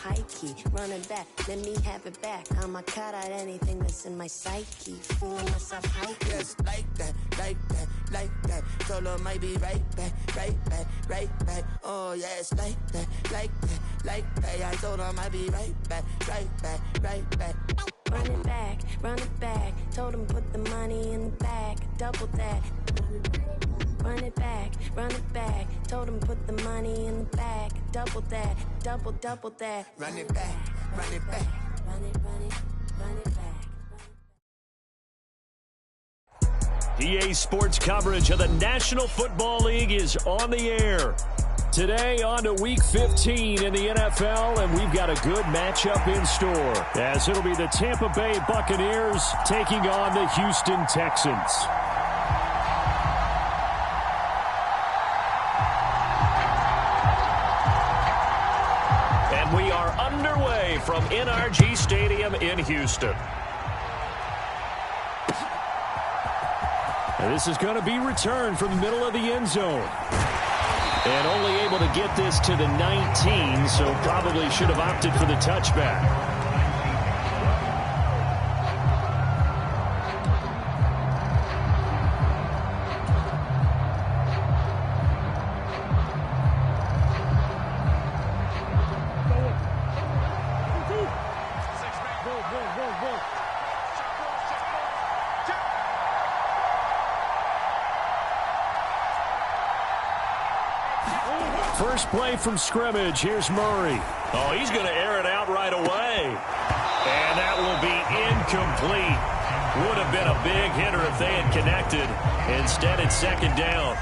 high key. Running back, let me have it back. I'ma cut out anything that's in my psyche. Feeling myself high key. Yes, like that, like that, like that. Solo might be right back, right back, right back. Oh, yes, like that, like that, like that. I told him I'd be right back, right back, right back. Run it back, run it back. Told him put the money in the bag, double that. Run it back, run it back. Told him put the money in the bag, double that, double that. Run it back, run it back. Run it, run it, run it back. EA Sports coverage of the National Football League is on the air. Today on to Week 15 in the NFL, and we've got a good matchup in store, as it'll be the Tampa Bay Buccaneers taking on the Houston Texans. And we are underway from NRG Stadium in Houston. And this is going to be returned from the middle of the end zone. And only able to get this to the 19, so probably should have opted for the touchback. First play from scrimmage. Here's Murray. Oh, he's going to air it out right away. And that will be incomplete. Would have been a big hitter if they had connected. Instead, it's second down.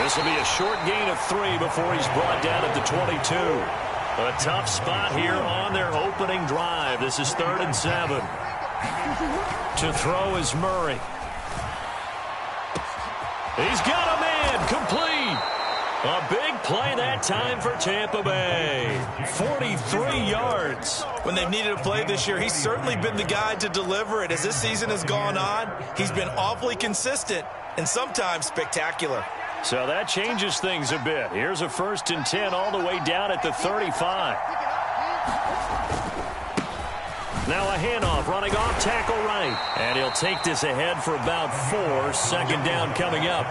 This will be a short gain of 3 before he's brought down at the 22. A tough spot here on their opening drive. This is 3rd and 7. To throw is Murray. He's got a man. Complete. A big play that time for Tampa Bay. 43 yards. When they've needed a play this year, he's certainly been the guy to deliver it. As this season has gone on, he's been awfully consistent and sometimes spectacular. So that changes things a bit. Here's a 1st and 10 all the way down at the 35. Now a handoff running off tackle right. And he'll take this ahead for about 4. Second down coming up.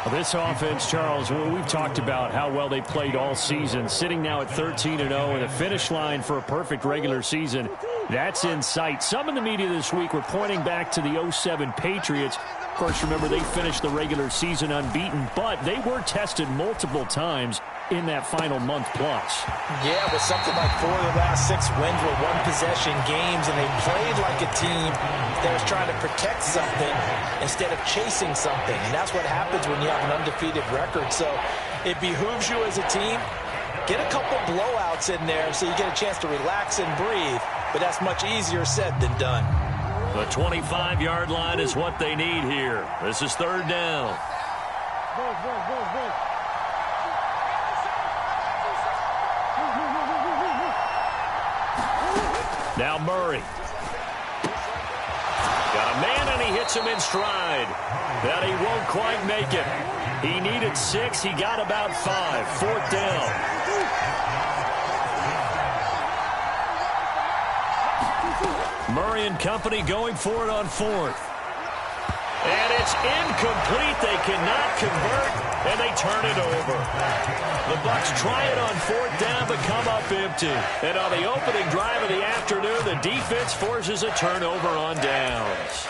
Well, this offense, Charles, we've talked about how well they played all season. Sitting now at 13-0 and a finish line for a perfect regular season. That's in sight. Some in the media this week were pointing back to the 07 Patriots. Of course, remember, they finished the regular season unbeaten, but they were tested multiple times in that final month plus. Yeah, with something like 4 of the last 6 wins were one-possession games, and they played like a team that was trying to protect something instead of chasing something. And that's what happens when you have an undefeated record. So it behooves you as a team, get a couple blowouts in there so you get a chance to relax and breathe. But that's much easier said than done. The 25-yard line is what they need here. This is 3rd down. Now Murray. Got a man, and he hits him in stride. But he won't quite make it. He needed 6. He got about 5. 4th down. Murray and company going for it on 4th. And it's incomplete. They cannot convert, and they turn it over. The Bucs try it on 4th down, but come up empty. And on the opening drive of the afternoon, the defense forces a turnover on downs.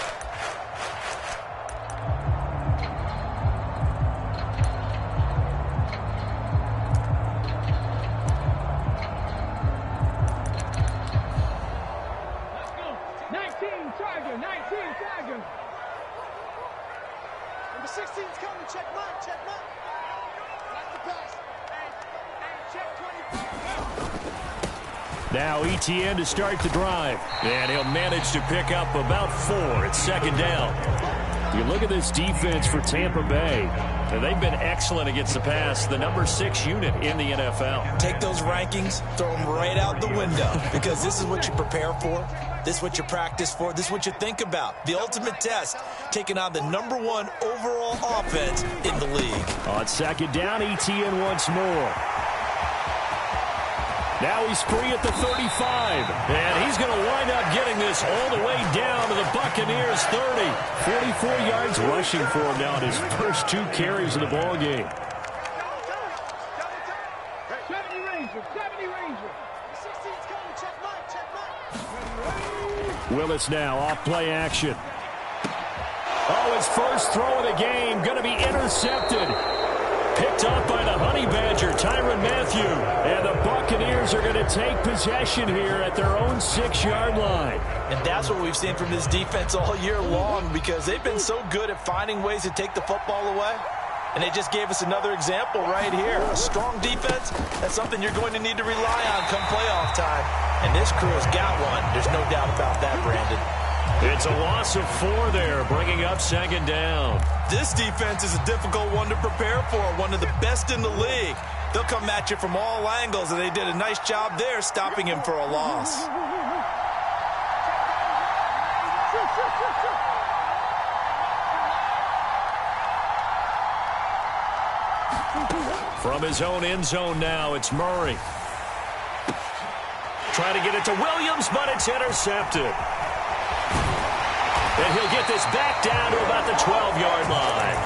Number 16's coming. Check mark. Check mark. That's the pass. Hey, check 20. Now ETN to start the drive. And he'll manage to pick up about 4. It's 2nd down. You look at this defense for Tampa Bay. And they've been excellent against the pass. The number 6 unit in the NFL. Take those rankings, throw them right out the window, because this is what you prepare for. This is what you practice for. This is what you think about. The ultimate test, taking on the #1 overall offense in the league. On second down, ETN once more. Now he's free at the 35. And he's going to wind up getting this all the way down to the Buccaneers' 30. 44 yards rushing for him now in his first 2 carries of the ball game. 70 Ranger, 70 Ranger. 16's coming, check mine. Willis now off play action. Oh, his first throw of the game going to be intercepted. Picked up by the Honey Badger, Tyrann Mathieu. And the Buccaneers are going to take possession here at their own 6-yard line. And that's what we've seen from this defense all year long, because they've been so good at finding ways to take the football away. And they just gave us another example right here. A strong defense, that's something you're going to need to rely on come playoff time. And this crew has got one. There's no doubt about that, Brandon. It's a loss of 4 there, bringing up second down. This defense is a difficult one to prepare for, one of the best in the league. They'll come at you from all angles, and they did a nice job there stopping him for a loss. From his own end zone now, it's Murray. Trying to get it to Williams, but it's intercepted. And he'll get this back down to about the 12-yard line.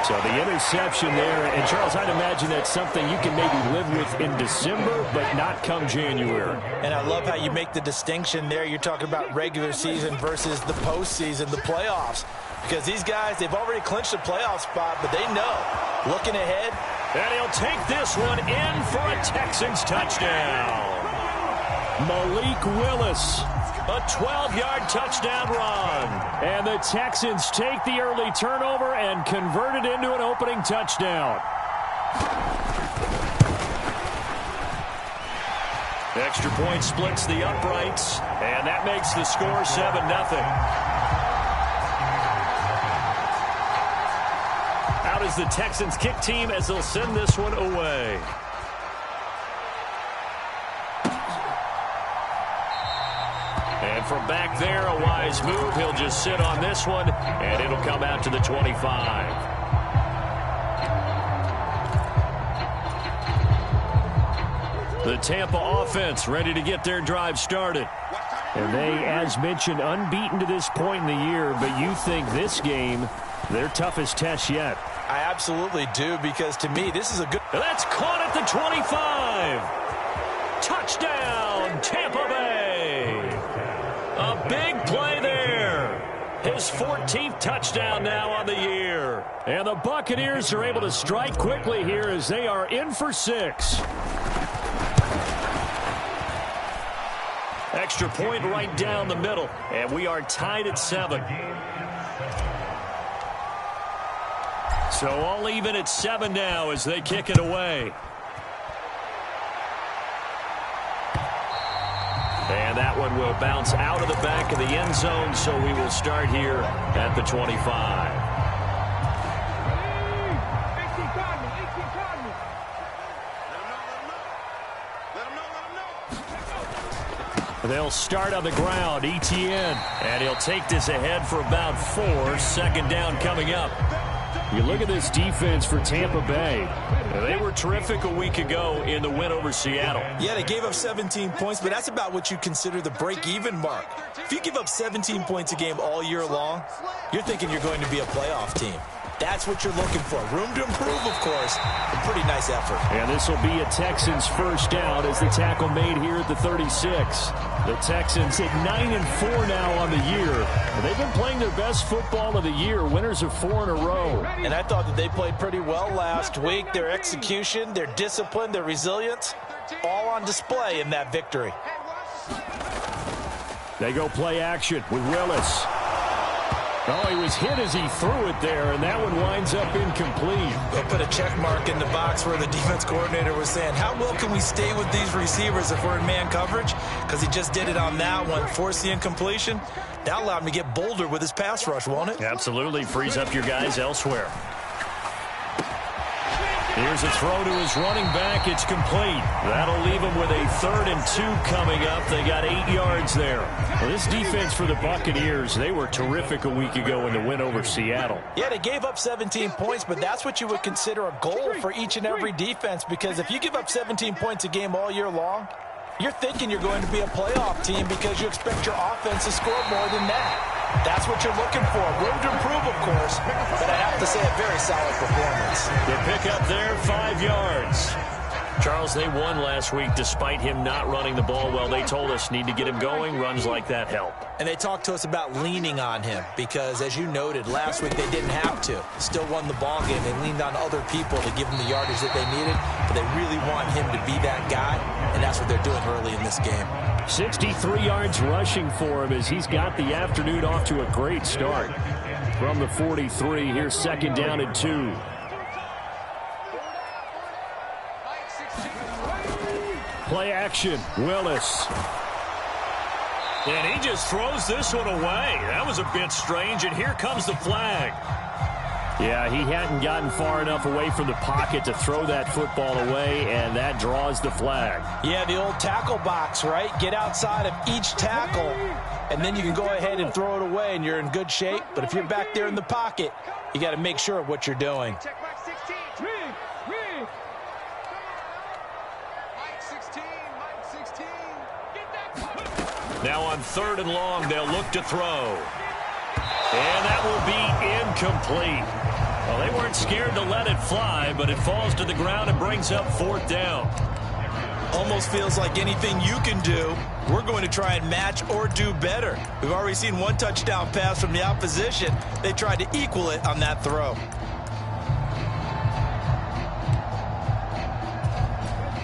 So the interception there. And, Charles, I'd imagine that's something you can maybe live with in December, but not come January. And I love how you make the distinction there. You're talking about regular season versus the postseason, the playoffs. Because these guys, they've already clinched a playoff spot, but they know. Looking ahead. And he'll take this one in for a Texans touchdown. Malik Willis. A 12-yard touchdown run. And the Texans take the early turnover and convert it into an opening touchdown. Extra point splits the uprights, and that makes the score 7-0. Out is the Texans kick team as they'll send this one away. And from back there, a wise move. He'll just sit on this one, and it'll come out to the 25. The Tampa offense ready to get their drive started. And they, as mentioned, unbeaten to this point in the year, but you think this game, their toughest test yet. I absolutely do, because to me, this is a good... That's caught at the 25. Touchdown, Tampa Bay. A big play there. His 14th touchdown now on the year. And the Buccaneers are able to strike quickly here as they are in for 6. Extra point right down the middle. And we are tied at 7. So all even at 7 now as they kick it away. And that one will bounce out of the back of the end zone, so we will start here at the 25. They'll start on the ground, ETN, and he'll take this ahead for about 4. Second down coming up. You look at this defense for Tampa Bay. They were terrific a week ago in the win over Seattle. Yeah, they gave up 17 points, but that's about what you consider the break-even mark. If you give up 17 points a game all year long, you're thinking you're going to be a playoff team. That's what you're looking for. Room to improve, of course. A pretty nice effort. And this will be a Texans first down as the tackle made here at the 36. The Texans at 9-4 now on the year. And they've been playing their best football of the year, winners of 4 in a row. And I thought that they played pretty well last week. Their execution, their discipline, their resilience, all on display in that victory. They go play action with Willis. Oh, he was hit as he threw it there, and that one winds up incomplete. They'll put a check mark in the box where the defense coordinator was saying, how well can we stay with these receivers if we're in man coverage? Because he just did it on that one, forced the incompletion. That'll allow him to get bolder with his pass rush, won't it? Absolutely. Frees up your guys elsewhere. Here's a throw to his running back. It's complete. That'll leave him with a 3rd and 2 coming up. They got 8 yards there. Well, this defense for the Buccaneers, they were terrific a week ago in the win over Seattle. Yeah, they gave up 17 points, but that's what you would consider a goal for each and every defense, because if you give up 17 points a game all year long, you're thinking you're going to be a playoff team because you expect your offense to score more than that. That's what you're looking for. Room to improve, of course, but I have to say a very solid performance. The pickup there, 5 yards. Charles, they won last week despite him not running the ball well. They told us need to get him going. Runs like that help. And they talked to us about leaning on him because, as you noted, last week they didn't have to. Still won the ball game. They leaned on other people to give them the yardage that they needed, but they really want him to be that guy, and that's what they're doing early in this game. 63 yards rushing for him as he's got the afternoon off to a great start. From the 43, here's 2nd down and 2. Play action, Willis. And he just throws this one away. That was a bit strange, and here comes the flag. Yeah, he hadn't gotten far enough away from the pocket to throw that football away, and that draws the flag. Yeah, the old tackle box, right? Get outside of each tackle, and then you can go ahead and throw it away, and you're in good shape. But if you're back there in the pocket, you got to make sure of what you're doing. Check back 16. Mike 16. Get that. Now on 3rd and long, they'll look to throw. And that will be incomplete. Well, they weren't scared to let it fly, but it falls to the ground and brings up 4th down. Almost feels like anything you can do, we're going to try and match or do better. We've already seen one touchdown pass from the opposition. They tried to equal it on that throw.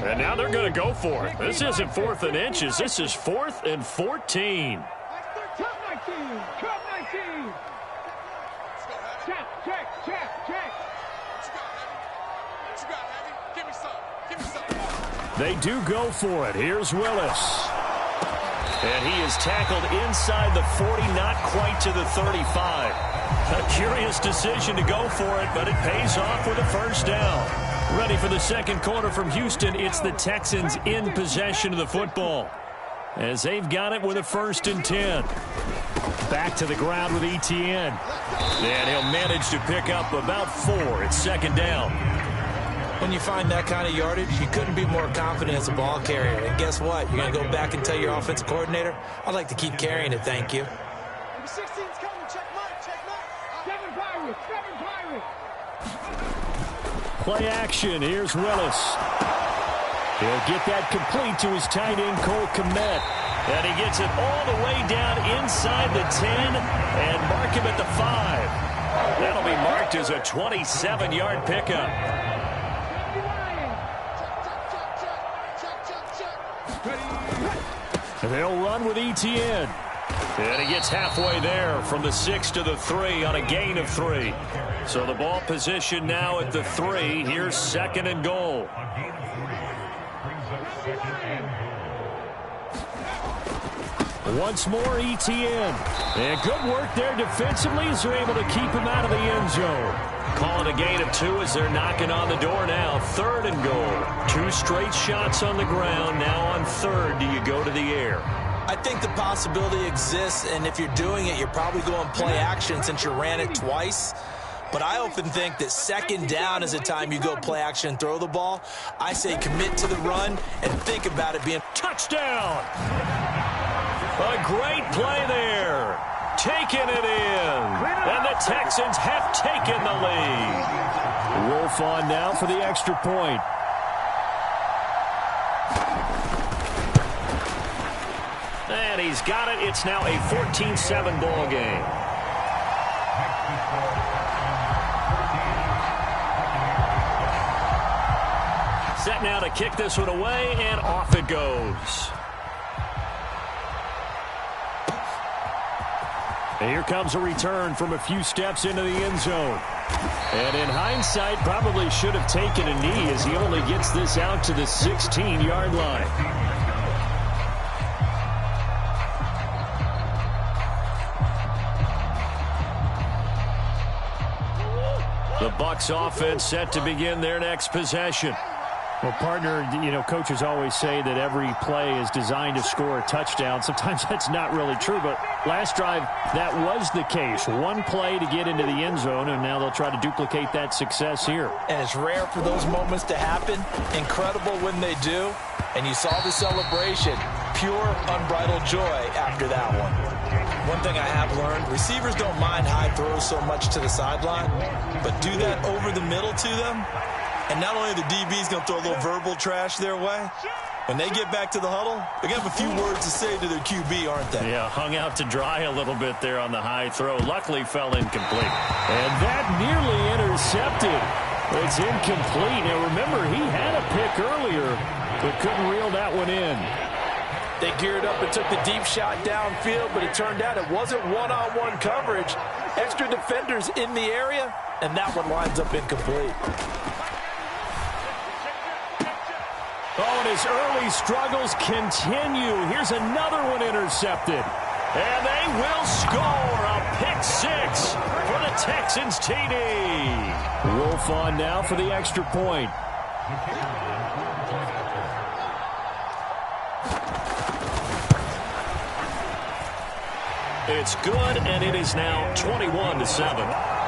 And now they're going to go for it. This isn't 4th and inches. This is 4th and 14. Cup 19. Cup 19. Check. What you got, Heavy? Give me some. They do go for it. Here's Willis. And he is tackled inside the 40, not quite to the 35. A curious decision to go for it, but it pays off with a 1st down. Ready for the 2nd quarter from Houston. It's the Texans in possession of the football, as they've got it with a 1st and 10. Back to the ground with Etienne. And he'll manage to pick up about 4. It's 2nd down. When you find that kind of yardage, you couldn't be more confident as a ball carrier. And guess what? You're going to go back and tell your offensive coordinator, I'd like to keep carrying it, thank you. Number 16's coming. Check Mike. 7 Pirates. Play action. Here's Willis. He'll get that complete to his tight end, Cole Kmet. And he gets it all the way down inside the 10 and mark him at the 5. That'll be marked as a 27-yard pickup. They'll run with Etienne. And he gets halfway there from the 6 to the 3 on a gain of 3. So the ball position now at the 3. Here's 2nd and goal. Once more, Etienne. And good work there defensively as they're able to keep him out of the end zone. Calling a gain of 2 as they're knocking on the door now. 3rd and goal. 2 straight shots on the ground. Now on 3rd, do you go to the air? I think the possibility exists, and if you're doing it, you're probably going play action since you ran it twice. But I often think that 2nd down is the time you go play action and throw the ball. I say commit to the run and think about it being touchdown. A great play there. Taking it in. And the Texans have taken the lead. Wolf on now for the extra point. And he's got it. It's now a 14-7 ball game. Set now to kick this one away, and off it goes. And here comes a return from a few steps into the end zone. And in hindsight, probably should have taken a knee as he only gets this out to the 16-yard line. The Bucs offense set to begin their next possession. Well, partner, coaches always say that every play is designed to score a touchdown. Sometimes that's not really true, but last drive, that was the case. One play to get into the end zone, and now they'll try to duplicate that success here. And it's rare for those moments to happen. Incredible when they do. And you saw the celebration. Pure, unbridled joy after that one. One thing I have learned, receivers don't mind high throws so much to the sideline, but do that over the middle to them. And not only are the DBs going to throw a little verbal trash their way, when they get back to the huddle, they're going to have a few words to say to their QB, aren't they? Yeah, hung out to dry a little bit there on the high throw. Luckily fell incomplete. And that nearly intercepted. It's incomplete. Now remember, he had a pick earlier, but couldn't reel that one in. They geared up and took the deep shot downfield, but it turned out it wasn't one-on-one coverage. Extra defenders in the area, and that one winds up incomplete. Oh, and his early struggles continue. Here's another one intercepted. And they will score a pick six for the Texans TD. Wolf on now for the extra point. It's good, and it is now 21-7.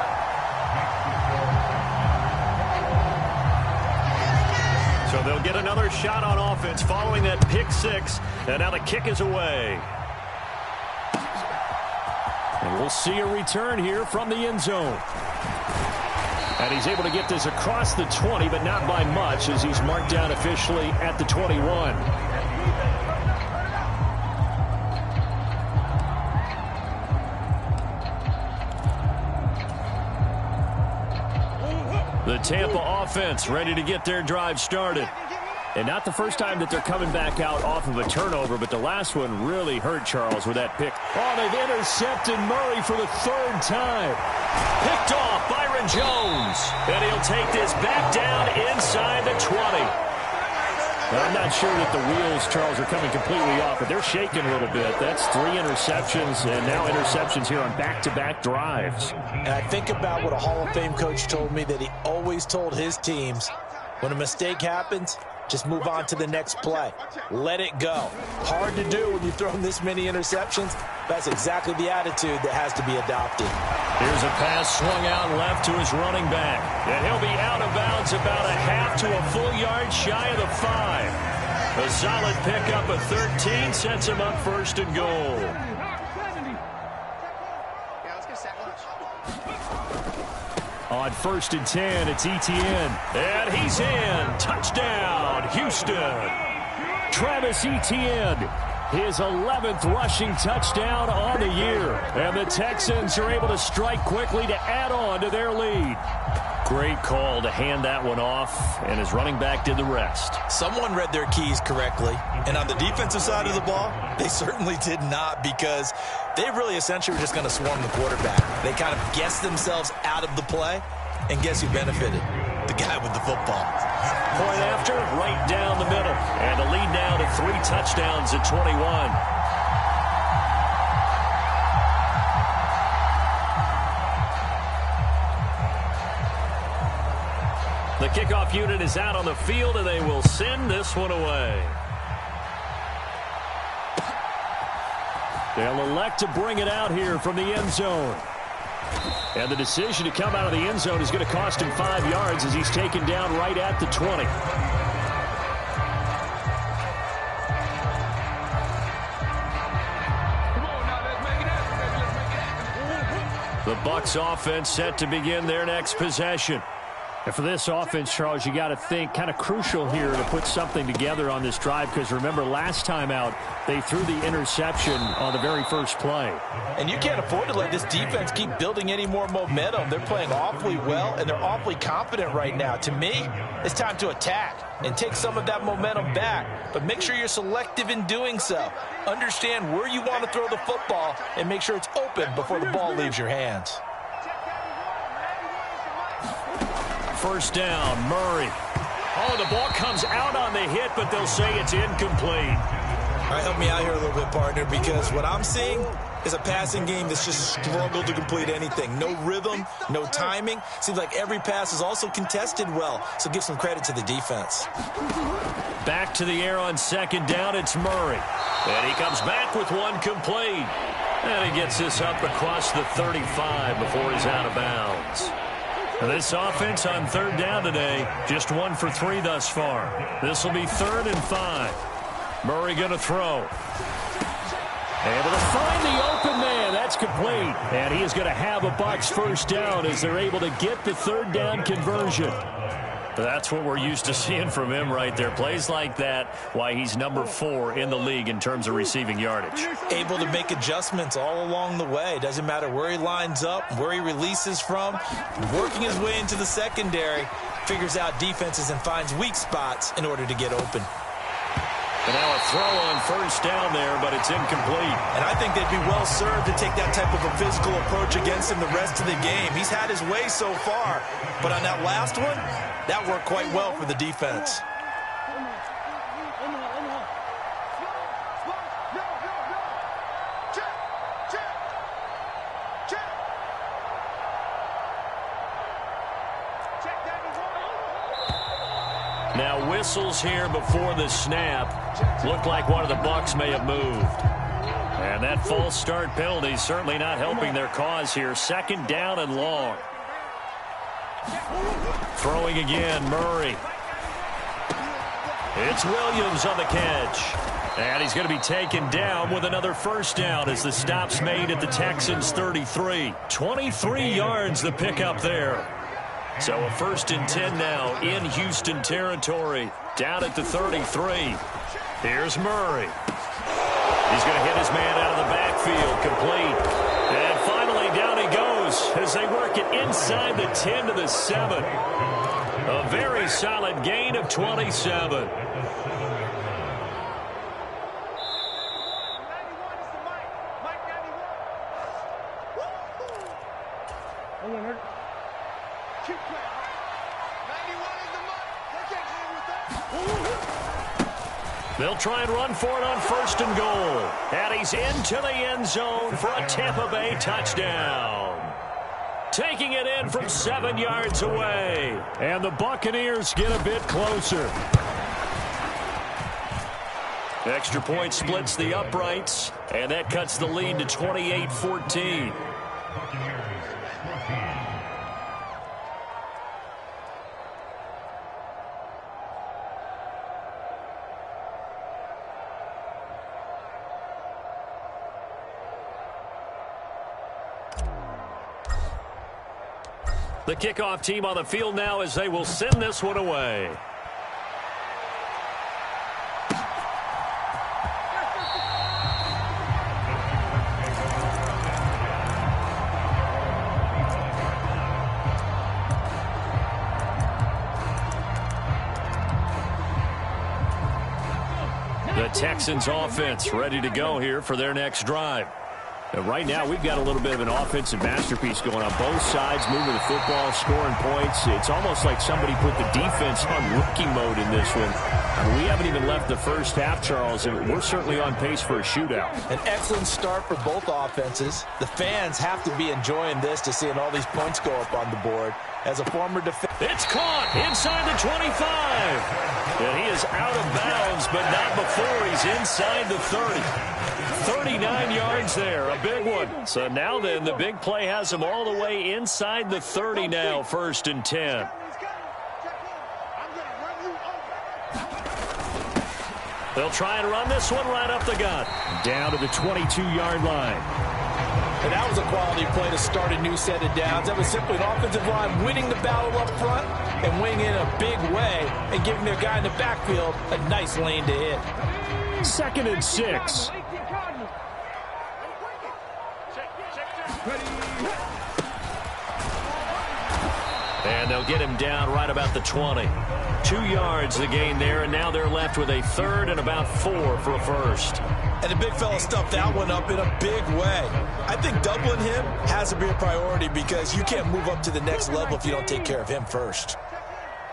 So they'll get another shot on offense following that pick six, and now the kick is away. And we'll see a return here from the end zone. And he's able to get this across the 20, but not by much, as he's marked down officially at the 21. The Tampa offense ready to get their drive started. And not the first time that they're coming back out off of a turnover, but the last one really hurt Charles with that pick. Oh, they've intercepted Murray for the third time. Picked off Byron Jones. And he'll take this back down inside the 20. I'm not sure that the wheels, Charles, are coming completely off, but they're shaking a little bit. That's 3 interceptions, and now interceptions here on back-to-back drives. And I think about what a Hall of Fame coach told me that he always told his teams, when a mistake happens, just move on to the next play. Let it go. Hard to do when you've thrown this many interceptions. That's exactly the attitude that has to be adopted. Here's a pass swung out left to his running back. And he'll be out of bounds about a half to a full yard shy of the 5. A solid pickup of 13 sets him up first and goal. On 1st and 10, it's Etienne. And he's in. Touchdown, Houston. Travis Etienne, his 11th rushing touchdown on the year. And the Texans are able to strike quickly to add on to their lead. Great call to hand that one off, and his running back did the rest. Someone read their keys correctly, and on the defensive side of the ball, they certainly did not, because they really essentially were just going to swarm the quarterback. They kind of guessed themselves out of the play, and guess who benefited? The guy with the football. Point after, right down the middle, and the lead now to 3 touchdowns at 21. The kickoff unit is out on the field, and they will send this one away. They'll elect to bring it out here from the end zone. And the decision to come out of the end zone is going to cost him 5 yards as he's taken down right at the 20. The Bucs offense set to begin their next possession. And for this offense, Charles, you got to think kind of crucial here to put something together on this drive, because remember last time out they threw the interception on the very first play. And you can't afford to let this defense keep building any more momentum. They're playing awfully well, and they're awfully confident right now. To me, it's time to attack and take some of that momentum back. But make sure you're selective in doing so. Understand where you want to throw the football and make sure it's open before the ball leaves your hands. First down, Murray. Oh, the ball comes out on the hit, but they'll say it's incomplete. All right, help me out here a little bit, partner, because what I'm seeing, is a passing game that's just struggled to complete anything. No rhythm, no timing. Seems like every pass is also contested well, so give some credit to the defense. Back to the air on second down, it's Murray. And he comes back with one complete. And he gets this up across the 35 before he's out of bounds. This offense on third down today, just 1 for 3 thus far. This will be 3rd and 5. Murray going to throw. Able to find the open man. That's complete. And he is going to have a Bucs first down as they're able to get the third down conversion. That's what we're used to seeing from him right there. Plays like that, why he's number 4 in the league in terms of receiving yardage. Able to make adjustments all along the way. Doesn't matter where he lines up, where he releases from. Working his way into the secondary, figures out defenses and finds weak spots in order to get open. And now a throw on first down there, but it's incomplete. And I think they'd be well served to take that type of a physical approach against him the rest of the game. He's had his way so far, but on that last one, that worked quite well for the defense. Now whistles here before the snap. Looked like one of the Bucs may have moved. And that false start penalty certainly not helping their cause here. 2nd down and long. Throwing again, Murray. It's Williams on the catch. And he's going to be taken down with another first down as the stop's made at the Texans' 33. 23 yards the pickup there. So a 1st and 10 now in Houston territory. Down at the 33. Here's Murray. He's going to hit his man out of the backfield. Complete. And finally down he goes as they work it inside the 10 to the 7. A very solid gain of 27. They'll try and run for it on 1st and goal. And he's into the end zone for a Tampa Bay touchdown. Taking it in from 7 yards away. And the Buccaneers get a bit closer. Extra point splits the uprights, and that cuts the lead to 28-14. The kickoff team on the field now as they will send this one away. The Texans offense ready to go here for their next drive. And right now, we've got a little bit of an offensive masterpiece going on. Both sides moving the football, scoring points. It's almost like somebody put the defense on rookie mode in this one. I mean, we haven't even left the first half, Charles, and we're certainly on pace for a shootout. An excellent start for both offenses. The fans have to be enjoying this to seeing all these points go up on the board. As a former defender, it's caught inside the 25. And he is out of bounds, but not before he's inside the 30. 39 yards there, a big one. So now then, the big play has him all the way inside the 30 now, 1st and 10. They'll try and run this one right up the gut. Down to the 22-yard line. And that was a quality play to start a new set of downs. That was simply an offensive line winning the battle up front and winning in a big way and giving their guy in the backfield a nice lane to hit. 2nd and 6. And they'll get him down right about the 20. 2 yards the gain there, and now they're left with a 3rd and about 4 for a first. And the big fella stuffed that one up in a big way. I think doubling him has to be a priority because you can't move up to the next level if you don't take care of him first.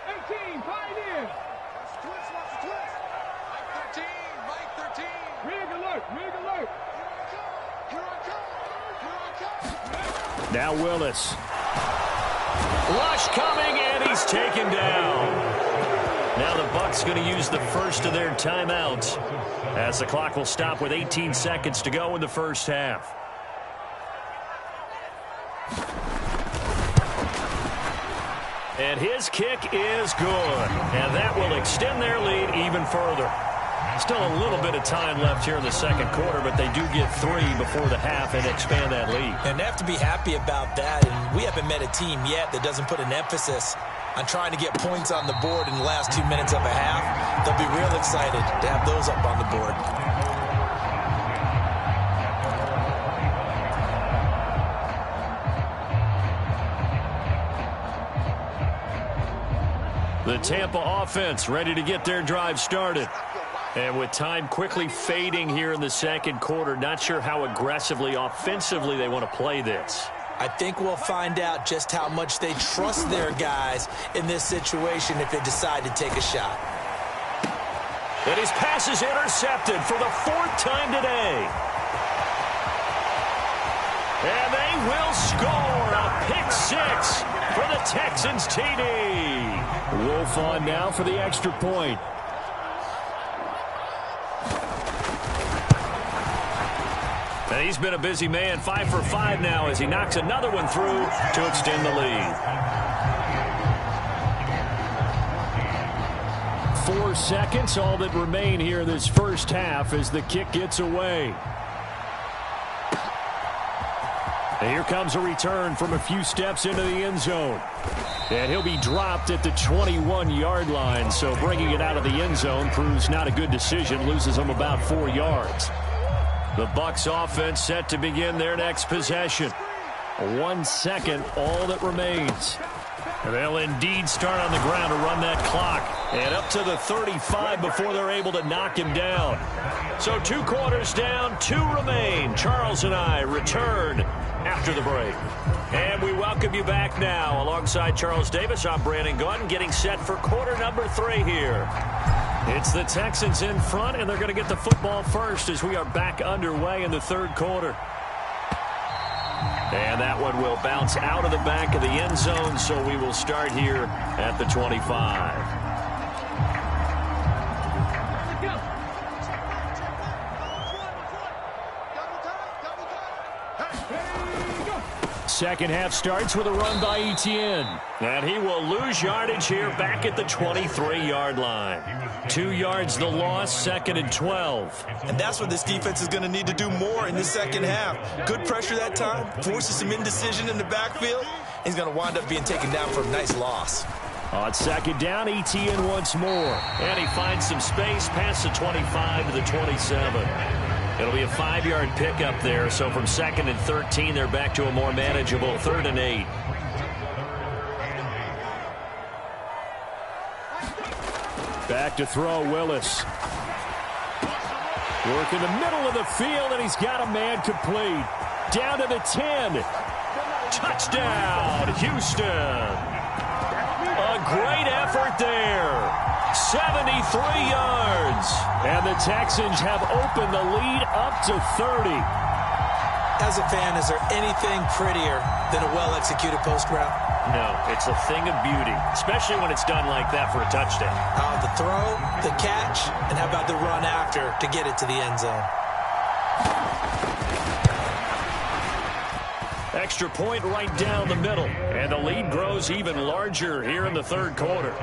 18, Pioneer. Mike 13, Mike 13. Rig alert, rig alert. Here I come. Now Willis. Rush coming, and he's taken down. Now the Bucs going to use the first of their timeouts as the clock will stop with 18 seconds to go in the first half. And his kick is good. And that will extend their lead even further. Still a little bit of time left here in the second quarter, but they do get 3 before the half and expand that lead. And they have to be happy about that. And we haven't met a team yet that doesn't put an emphasis on trying to get points on the board in the last 2 minutes of a half. They'll be real excited to have those up on the board. The Tampa offense ready to get their drive started. And with time quickly fading here in the second quarter, not sure how aggressively, offensively they want to play this. I think we'll find out just how much they trust their guys in this situation if they decide to take a shot. And his pass is intercepted for the 4th time today. And they will score a pick 6 for the Texans TD. Wolf on now for the extra point. And he's been a busy man, 5 for 5 now as he knocks another one through to extend the lead. 4 seconds, all that remain here this first half as the kick gets away. And here comes a return from a few steps into the end zone. And he'll be dropped at the 21-yard line, so bringing it out of the end zone proves not a good decision, loses him about 4 yards. The Bucs offense set to begin their next possession. 1 second, all that remains. And they'll indeed start on the ground to run that clock. And up to the 35 before they're able to knock him down. So 2 quarters down, 2 remain. Charles and I return after the break. And we welcome you back now. Alongside Charles Davis, I'm Brandon Gunn, getting set for quarter number 3 here. It's the Texans in front, and they're going to get the football first as we are back underway in the third quarter. And that one will bounce out of the back of the end zone, so we will start here at the 25. Second half starts with a run by Etienne. And he will lose yardage here back at the 23-yard line. 2 yards the loss, 2nd and 12. And that's what this defense is going to need to do more in the second half. Good pressure that time, forces some indecision in the backfield. He's going to wind up being taken down for a nice loss. On 2nd down, Etienne once more. And he finds some space past the 25 to the 27. It'll be a 5-yard pickup there, so from 2nd and 13, they're back to a more manageable 3rd and 8. Back to throw, Willis. Work in the middle of the field, and he's got a man complete. Down to the 10. Touchdown, Houston. A great effort there. 73 yards. And the Texans have opened the lead up to 30. As a fan, is there anything prettier than a well-executed post route? No, it's a thing of beauty, especially when it's done like that for a touchdown. The throw, the catch, and how about the run after to get it to the end zone? Extra point right down the middle, and the lead grows even larger here in the third quarter.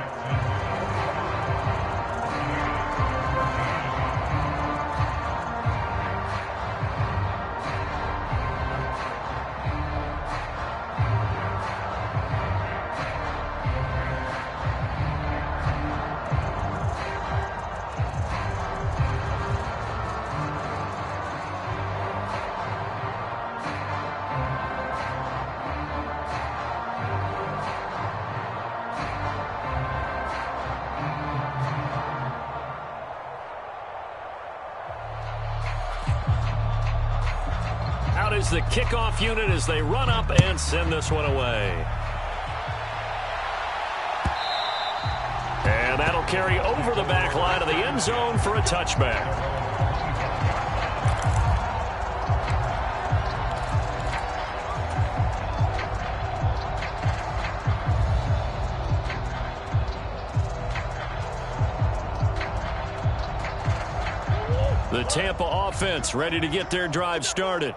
Is the kickoff unit as they run up and send this one away. And that'll carry over the back line of the end zone for a touchback. The Tampa offense ready to get their drive started.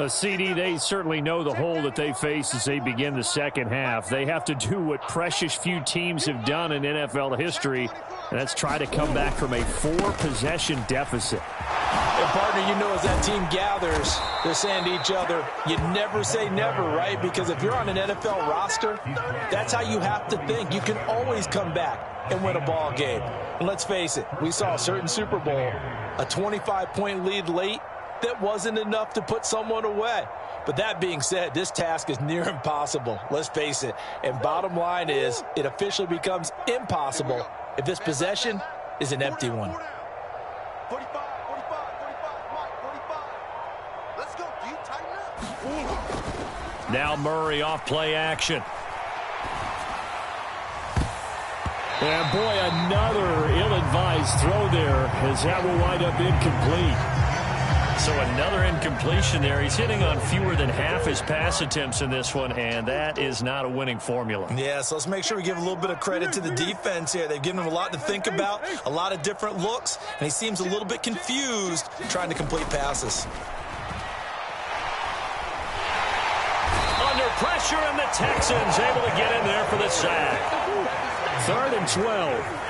CD, they certainly know the hole that they face as they begin the second half. They have to do what precious few teams have done in NFL history, and that's try to come back from a 4-possession deficit. And partner, you know, as that team gathers, they're saying to each other, you never say never, right? Because if you're on an NFL roster, that's how you have to think. You can always come back and win a ball game. And let's face it, we saw a certain Super Bowl, a 25-point lead late, that wasn't enough to put someone away. But that being said, this task is near impossible. Let's face it. And bottom line is, it officially becomes impossible if this possession is an empty one. 45, 45, 45. Let's go, dude. Tighten up. Now Murray off play action. And boy, another ill-advised throw there as that will wind up incomplete. So another incompletion there. He's hitting on fewer than half his pass attempts in this one, and that is not a winning formula. Yeah, so let's make sure we give a little bit of credit to the defense here. They've given him a lot to think about, a lot of different looks, and he seems a little bit confused trying to complete passes. Under pressure, and the Texans able to get in there for the sack. 3rd and 12.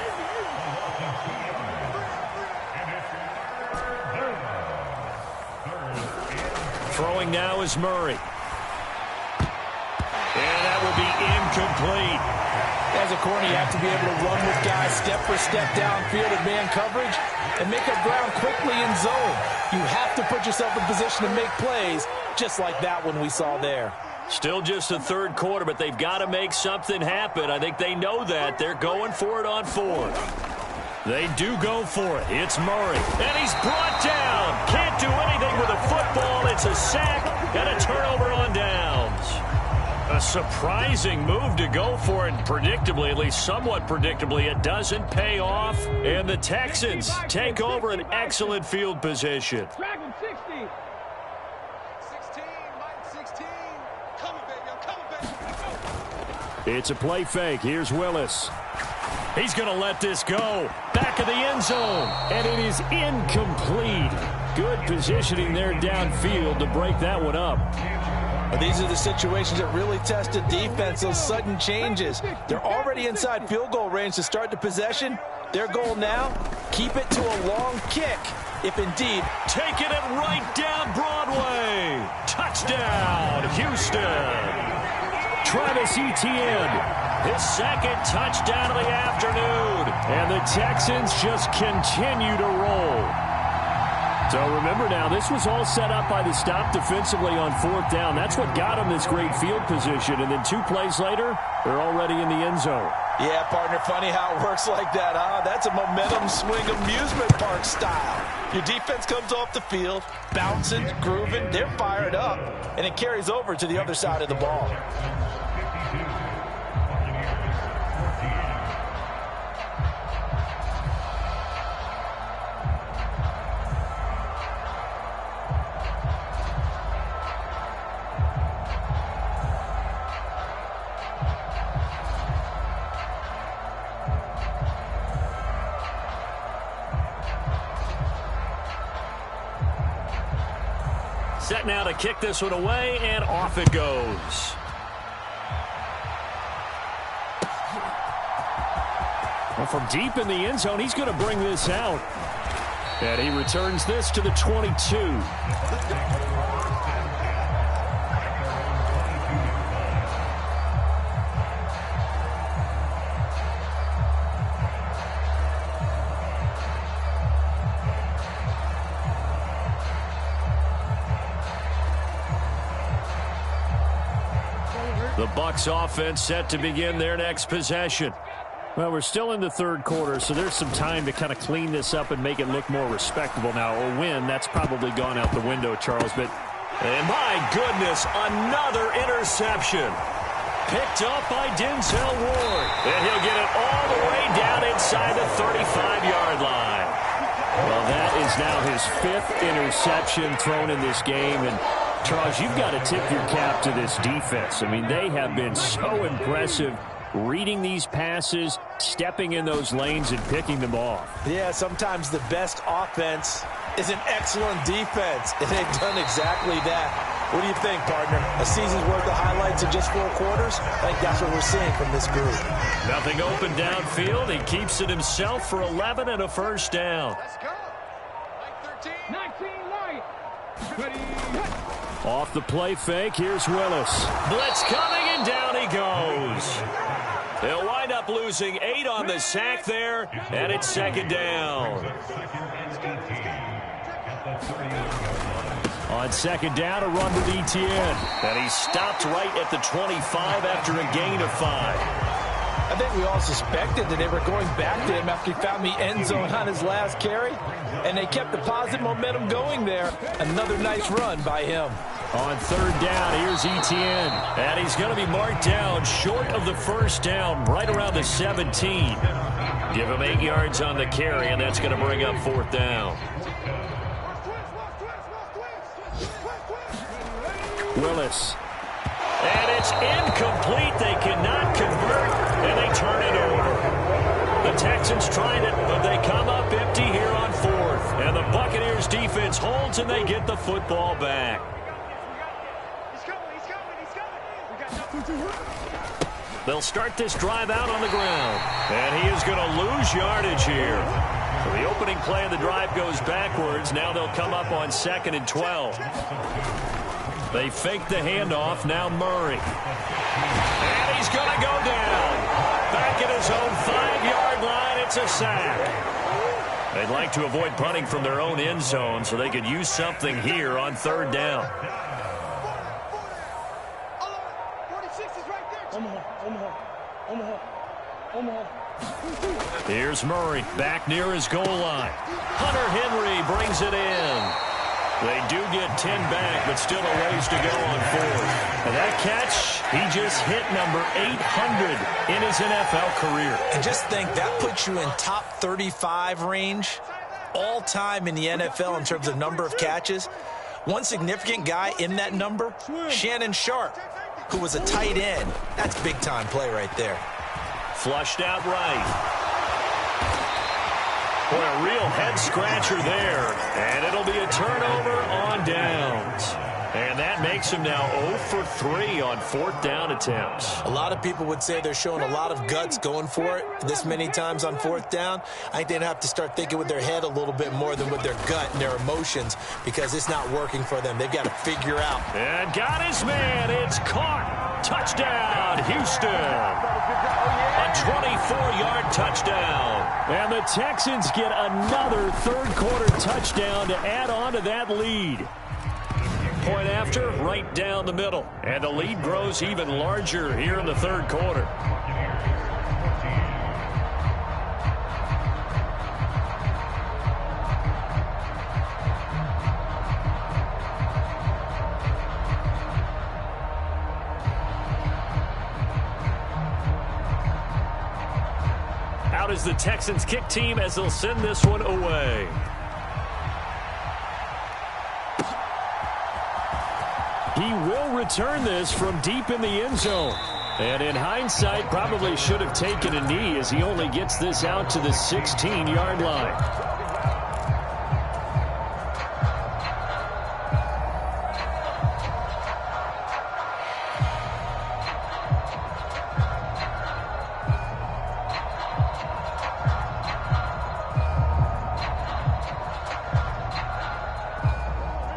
Throwing now is Murray. And that will be incomplete. As a corner, you have to be able to run with guys step for step downfield in man coverage and make up ground quickly in zone. You have to put yourself in position to make plays, just like that one we saw there. Still just the third quarter, but they've got to make something happen. I think they know that. They're going for it on 4th. They do go for it. It's Murray. And he's brought down. Can't do anything with a football. It's a sack and a turnover on downs. A surprising move to go for it. Predictably, at least somewhat predictably, it doesn't pay off. And the Texans take over an excellent field position. Drag him 60. 16, Mike, 16. Coming, baby. I'm coming, baby. It's a play fake. Here's Willis. He's going to let this go. Back of the end zone. And it is incomplete. Good positioning there downfield to break that one up. Well, these are the situations that really test a defense, those sudden changes. They're already inside field goal range to start the possession. Their goal now, keep it to a long kick. If indeed, taking it right down Broadway. Touchdown, Houston. Travis Etienne. His second touchdown of the afternoon. And the Texans just continue to roll. So remember now, this was all set up by the stop defensively on 4th down. That's what got them this great field position. And then 2 plays later, they're already in the end zone. Yeah, partner, funny how it works like that, huh? That's a momentum swing amusement park style. Your defense comes off the field, bouncing, grooving, they're fired up, and it carries over to the other side of the ball. Set now to kick this one away, and off it goes. Well, from deep in the end zone, he's going to bring this out. And he returns this to the 22. The Bucs offense set to begin their next possession. Well, we're still in the third quarter, so there's some time to kind of clean this up and make it look more respectable now. A win, that's probably gone out the window, Charles. But and my goodness, another interception. Picked up by Denzel Ward. And he'll get it all the way down inside the 35-yard line. Well, that is now his 5th interception thrown in this game. And Charles, you've got to tip your cap to this defense. I mean, they have been so impressive reading these passes, stepping in those lanes, and picking them off. Yeah, sometimes the best offense is an excellent defense, and they've done exactly that. What do you think, partner? A season's worth of highlights in just 4 quarters? I think that's what we're seeing from this group. Nothing open downfield. He keeps it himself for 11 and a first down. Let's go. Light 13. 19 light. Ready. Off the play fake, here's Willis. Blitz coming, and down he goes. They'll wind up losing 8 on the sack there, and it's second down. On second down, a run with Etienne. And he stopped right at the 25 after a gain of 5. I think we all suspected that they were going back to him after he found the end zone on his last carry, and they kept the positive momentum going there. Another nice run by him. On third down, here's Etienne. And he's going to be marked down short of the first down, right around the 17. Give him 8 yards on the carry, and that's going to bring up fourth down. Willis. And it's incomplete. They cannot convert, and they turn it over. The Texans tried it, but they come up empty here on fourth. And the Buccaneers defense holds, and they get the football back. They'll start this drive out on the ground. And he is going to lose yardage here. So the opening play of the drive goes backwards. Now they'll come up on 2nd and 12. They fake the handoff. Now Murray. And he's going to go down. Back at his own 5-yard line. It's a sack. They'd like to avoid punting from their own end zone so they could use something here on third down. Here's Murray back near his goal line. Hunter Henry brings it in. They do get 10 back, but still a ways to go on fourth. And that catch, he just hit number 800 in his NFL career. And just think, that puts you in top 35 range all time in the NFL in terms of number of catches. One significant guy in that number, Shannon Sharp, who was a tight end. That's big-time play right there. Flushed out right. Boy, a real head-scratcher there. And it'll be a turnover on downs. And that makes him now 0 for 3 on fourth down attempts. A lot of people would say they're showing a lot of guts going for it this many times on fourth down. I think they'd have to start thinking with their head a little bit more than with their gut and their emotions, because it's not working for them. They've got to figure out. And got his man. It's caught. Touchdown, Houston. A 24-yard touchdown. And the Texans get another third-quarter touchdown to add on to that lead. Point after, right down the middle. And the lead grows even larger here in the third quarter. Out is the Texans kick team as they'll send this one away. He will return this from deep in the end zone. And in hindsight, probably should have taken a knee as he only gets this out to the 16-yard line.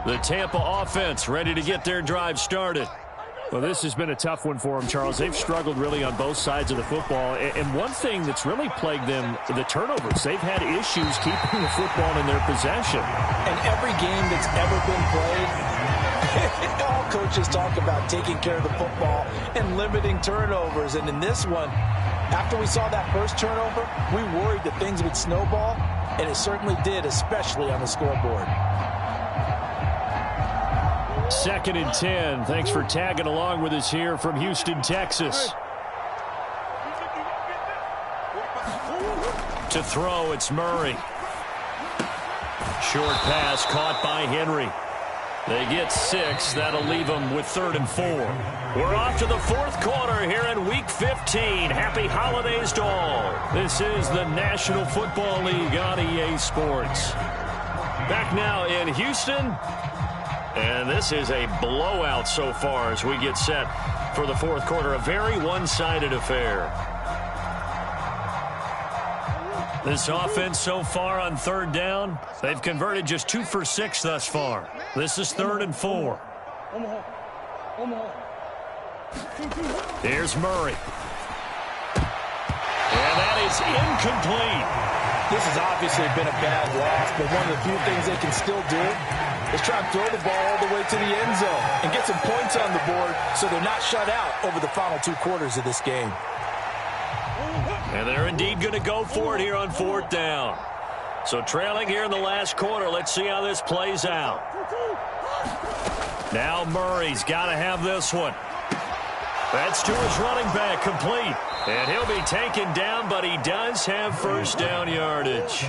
The Tampa offense ready to get their drive started. Well, this has been a tough one for them, Charles. They've struggled really on both sides of the football. And one thing that's really plagued them, the turnovers. They've had issues keeping the football in their possession. And every game that's ever been played, all coaches talk about taking care of the football and limiting turnovers. And in this one, after we saw that first turnover, we worried that things would snowball, and it certainly did, especially on the scoreboard. 2nd and 10. Thanks for tagging along with us here from Houston, Texas. To throw, it's Murray. Short pass caught by Henry. They get 6. That'll leave them with 3rd and 4. We're off to the 4th quarter here in Week 15. Happy holidays to all. This is the National Football League on EA Sports. Back now in Houston. And this is a blowout so far as we get set for the 4th quarter. A very one-sided affair. This offense so far on 3rd down, they've converted just 2 for 6 thus far. This is 3rd and 4. Here's Murray. And that is incomplete. This has obviously been a bad loss, but one of the few things they can still do is try and throw the ball all the way to the end zone and get some points on the board so they're not shut out over the final 2 quarters of this game. And they're indeed going to go for it here on 4th down. So trailing here in the last quarter, let's see how this plays out. Now Murray's got to have this one. That's to his running back, complete. And he'll be taken down, but he does have 1st down yardage.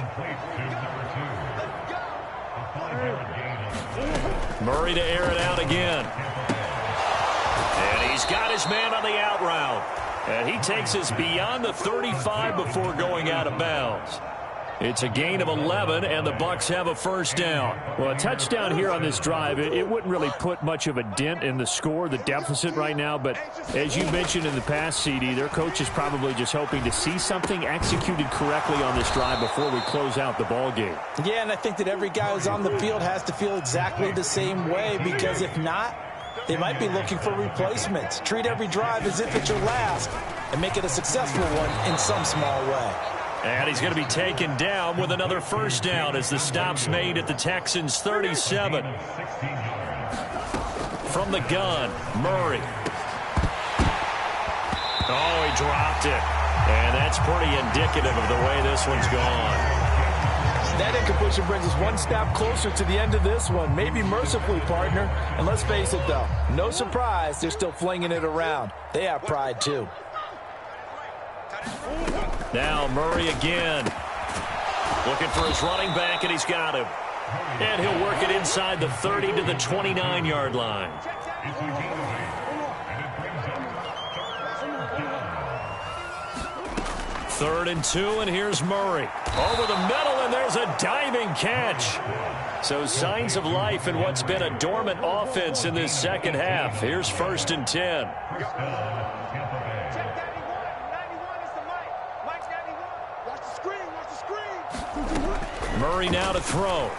Murray to air it out again. And he's got his man on the out route. And he takes us beyond the 35 before going out of bounds. It's a gain of 11, and the Bucs have a 1st down. Well, a touchdown here on this drive, it wouldn't really put much of a dent in the score, the deficit right now. But as you mentioned in the past, CD, their coach is probably just hoping to see something executed correctly on this drive before we close out the ball game. Yeah, and I think that every guy who's on the field has to feel exactly the same way, because if not, they might be looking for replacements. Treat every drive as if it's your last and make it a successful one in some small way. And he's going to be taken down with another 1st down as the stop's made at the Texans' 37. From the gun, Murray. Oh, he dropped it. And that's pretty indicative of the way this one's gone. That incompletion brings us one step closer to the end of this one. Maybe mercifully, partner. And let's face it, though, no surprise, they're still flinging it around. They have pride, too. Now Murray again. Looking for his running back, and he's got him. And he'll work it inside the 30 to the 29-yard line. Third and 2, and here's Murray. Over the middle, and there's a diving catch. So signs of life in what's been a dormant offense in this second half. Here's 1st and 10. Murray now to throw.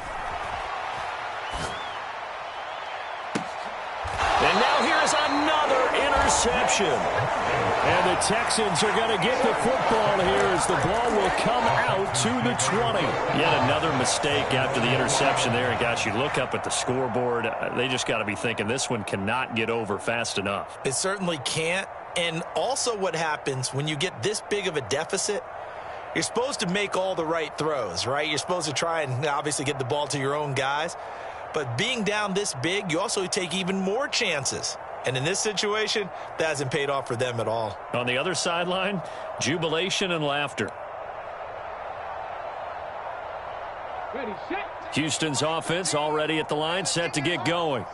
And now here's another interception. And the Texans are going to get the football here as the ball will come out to the 20. Yet another mistake after the interception there. And gosh, you look up at the scoreboard, they just got to be thinking this one cannot get over fast enough. It certainly can't. And also what happens when you get this big of a deficit, you're supposed to make all the right throws, right? You're supposed to try and obviously get the ball to your own guys. But being down this big, you also take even more chances. And in this situation, that hasn't paid off for them at all. On the other sideline, jubilation and laughter. Ready, set. Houston's offense already at the line, set to get going.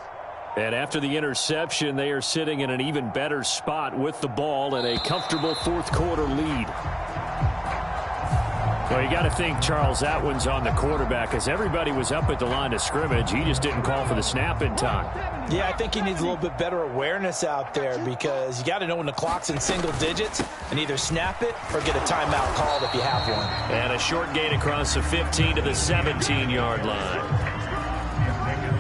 And after the interception, they are sitting in an even better spot with the ball and a comfortable 4th quarter lead. Well, you got to think, Charles, that one's on the quarterback as everybody was up at the line of scrimmage. He just didn't call for the snap in time. Yeah, I think he needs a little bit better awareness out there because you got to know when the clock's in single digits and either snap it or get a timeout called if you have one. And a short gain across the 15 to the 17-yard line.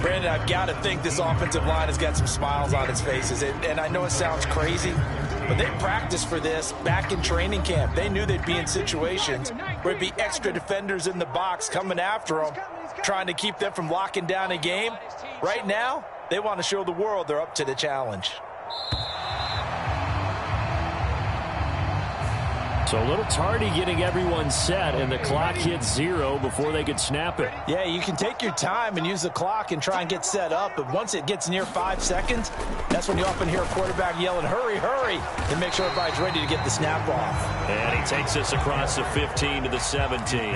Brandon, I've got to think this offensive line has got some smiles on its faces. And I know it sounds crazy, but they practiced for this back in training camp. They knew they'd be in situations where it'd be extra defenders in the box coming after them, trying to keep them from locking down a game. Right now, they want to show the world they're up to the challenge. So a little tardy getting everyone set, and the clock hits 0 before they could snap it. Yeah, you can take your time and use the clock and try and get set up, but once it gets near 5 seconds, that's when you often hear a quarterback yelling, hurry, hurry, to make sure everybody's ready to get the snap off. And he takes us across the 15 to the 17.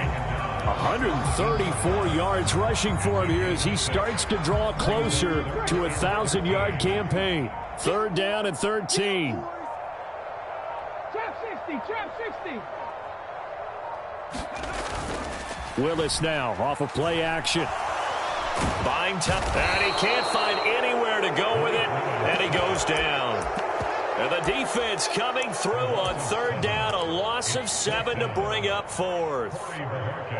134 yards rushing for him here as he starts to draw closer to a 1,000-yard campaign. 3rd down and 13. Trap 60, trap 60. Willis now off of play action. Buying time, and he can't find anywhere to go with it, and he goes down. And the defense coming through on 3rd down, a loss of 7 to bring up 4th.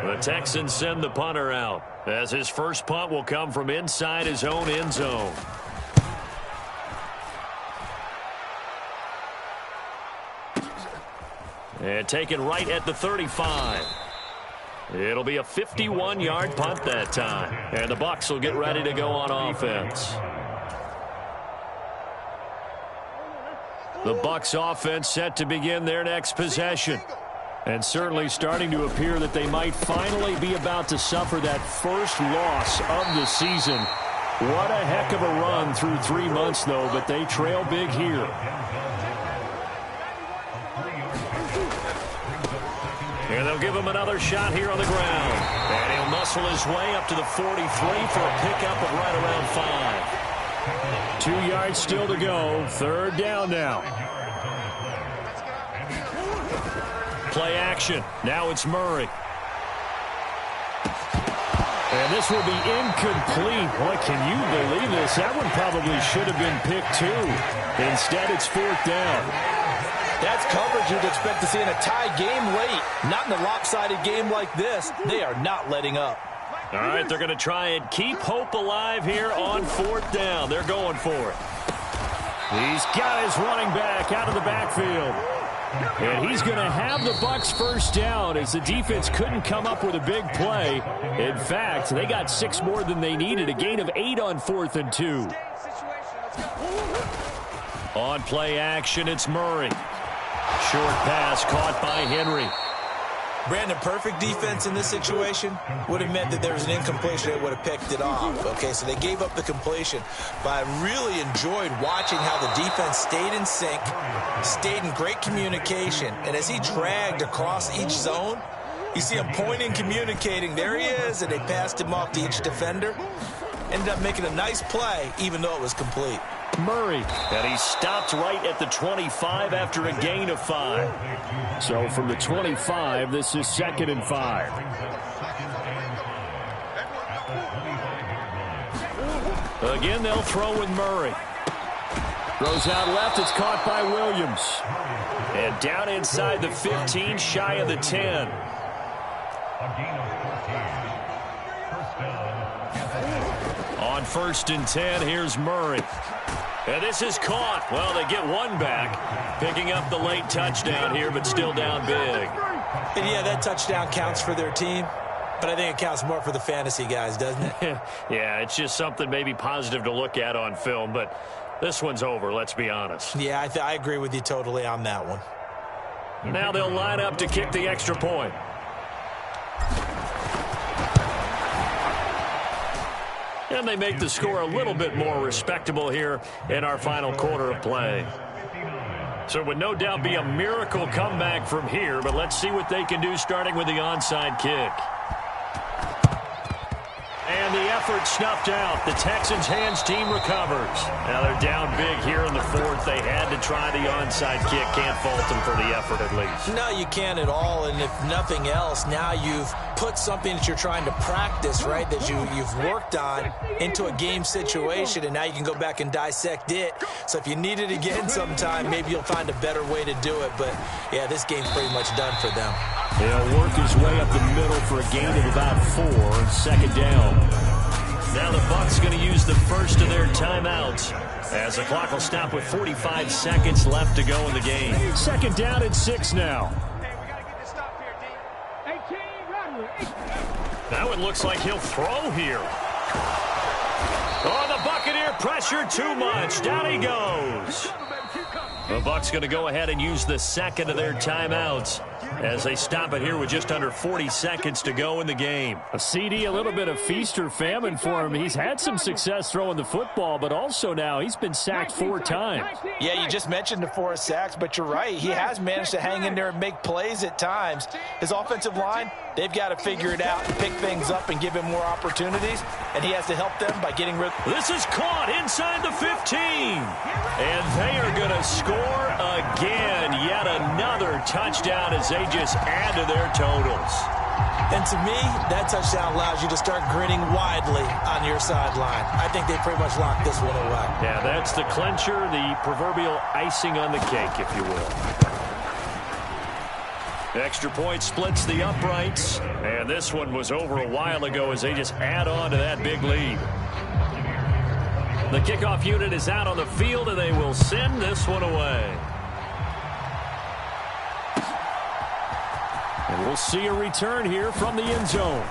The Texans send the punter out, as his first punt will come from inside his own end zone. And taken right at the 35. It'll be a 51-yard punt that time. And the Bucs will get ready to go on offense. The Bucs offense set to begin their next possession. And certainly starting to appear that they might finally be about to suffer that first loss of the season. What a heck of a run through 3 months, though, but they trail big here. And they'll give him another shot here on the ground. And he'll muscle his way up to the 43 for a pickup of right around 5. 2 yards still to go. 3rd down now. Play action. Now it's Murray. And this will be incomplete. Boy, can you believe this? That one probably should have been picked too. Instead, it's 4th down. That's coverage you'd expect to see in a tie game late. Not in a lopsided game like this. They are not letting up. All right, they're going to try and keep hope alive here on 4th down. They're going for it. He's got his running back out of the backfield. And he's going to have the Bucs first down as the defense couldn't come up with a big play. In fact, they got 6 more than they needed. A gain of 8 on 4th and 2. On play action, it's Murray. Short pass caught by Henry. Brandon, perfect defense in this situation would have meant that there was an incompletion. They would have picked it off. Okay, so they gave up the completion. But I really enjoyed watching how the defense stayed in sync, stayed in great communication. And as he dragged across each zone, you see him pointing, communicating. There he is, and they passed him off to each defender. Ended up making a nice play, even though it was complete. Murray. And he stopped right at the 25 after a gain of 5. So from the 25, this is 2nd and 5. Again, they'll throw with Murray. Throws out left. It's caught by Williams. And down inside the 15, shy of the 10. On 1st and 10, here's Murray. And this is caught. Well, they get one back, picking up the late touchdown here, but still down big. And yeah, that touchdown counts for their team, but I think it counts more for the fantasy guys, doesn't it? Yeah, it's just something maybe positive to look at on film, but this one's over, let's be honest. Yeah, I agree with you totally on that one. Now they'll line up to kick the extra point. And they make the score a little bit more respectable here in our final quarter of play. So it would no doubt be a miracle comeback from here, but let's see what they can do starting with the onside kick. And the effort snuffed out. The Texans' hands team recovers. Now they're down big here in the 4th. They had to try the onside kick. Can't fault them for the effort at least. No, you can't at all. And if nothing else, now you've put something that you're trying to practice, right, that you've worked on into a game situation, and now you can go back and dissect it. So if you need it again sometime, maybe you'll find a better way to do it. But, yeah, this game's pretty much done for them. He'll work his way up the middle for a gain of about 4. 2nd down. Now the Bucs going to use the first of their timeouts as the clock will stop with 45 seconds left to go in the game. 2nd down and 6 now. Hey, we got to get this stop here, D. 18, run. Now it looks like he'll throw here. Oh, the Buccaneer pressure too much. Down he goes. The Bucs going to go ahead and use the second of their timeouts as they stop it here with just under 40 seconds to go in the game. A CD, a little bit of feast or famine for him. He's had some success throwing the football, but also now he's been sacked 4 times. Yeah, you just mentioned the 4 sacks, but you're right. He has managed to hang in there and make plays at times. His offensive line, they've got to figure it out and pick things up and give him more opportunities, and he has to help them by getting rid. This is caught inside the 15, and they are going to score again. Yet another touchdown as they just add to their totals. And to me, that touchdown allows you to start grinning widely on your sideline. I think they pretty much locked this one away. Yeah, that's the clincher, the proverbial icing on the cake, if you will. Extra point splits the uprights, and this one was over a while ago as they just add on to that big lead. The kickoff unit is out on the field, and they will send this one away. And we'll see a return here from the end zone.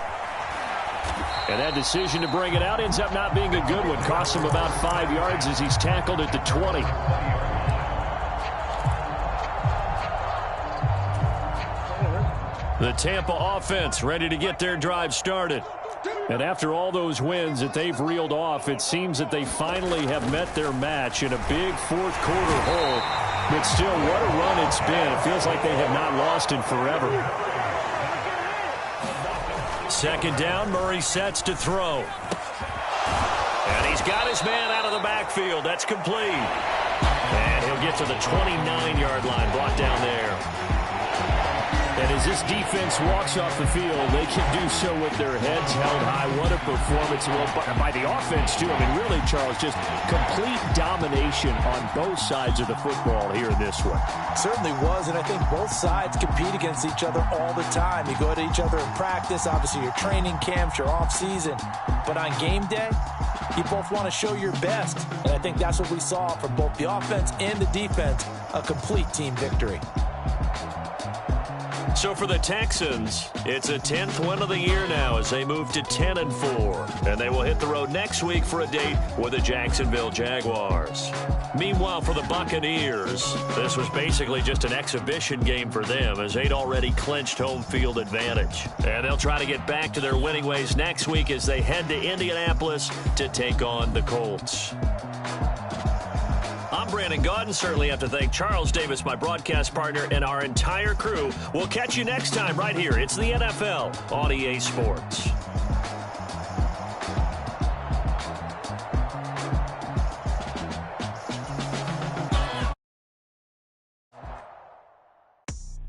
And that decision to bring it out ends up not being a good one. Costs him about 5 yards as he's tackled at the 20. The Tampa offense ready to get their drive started. And after all those wins that they've reeled off, it seems that they finally have met their match in a big fourth-quarter hole. But still, what a run it's been. It feels like they have not lost in forever. Second down, Murray sets to throw. And he's got his man out of the backfield. That's complete. And he'll get to the 29-yard line, brought down there. And as this defense walks off the field, they can do so with their heads held high. What a performance by the offense, too. I mean, really, Charles, just complete domination on both sides of the football here in this one. Certainly was, and I think both sides compete against each other all the time. You go to each other in practice, obviously your training camps, your off-season. But on game day, you both want to show your best. And I think that's what we saw from both the offense and the defense, a complete team victory. So for the Texans, it's a 10th win of the year now as they move to 10-4. And they will hit the road next week for a date with the Jacksonville Jaguars. Meanwhile, for the Buccaneers, this was basically just an exhibition game for them as they'd already clinched home field advantage. And they'll try to get back to their winning ways next week as they head to Indianapolis to take on the Colts. I'm Brandon Gaudin. Certainly have to thank Charles Davis, my broadcast partner, and our entire crew. We'll catch you next time right here. It's the NFL on EA Sports.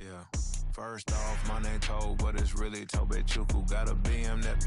Yeah. First off, my name Toad, but it's really Tobe Chuku. Got a BM that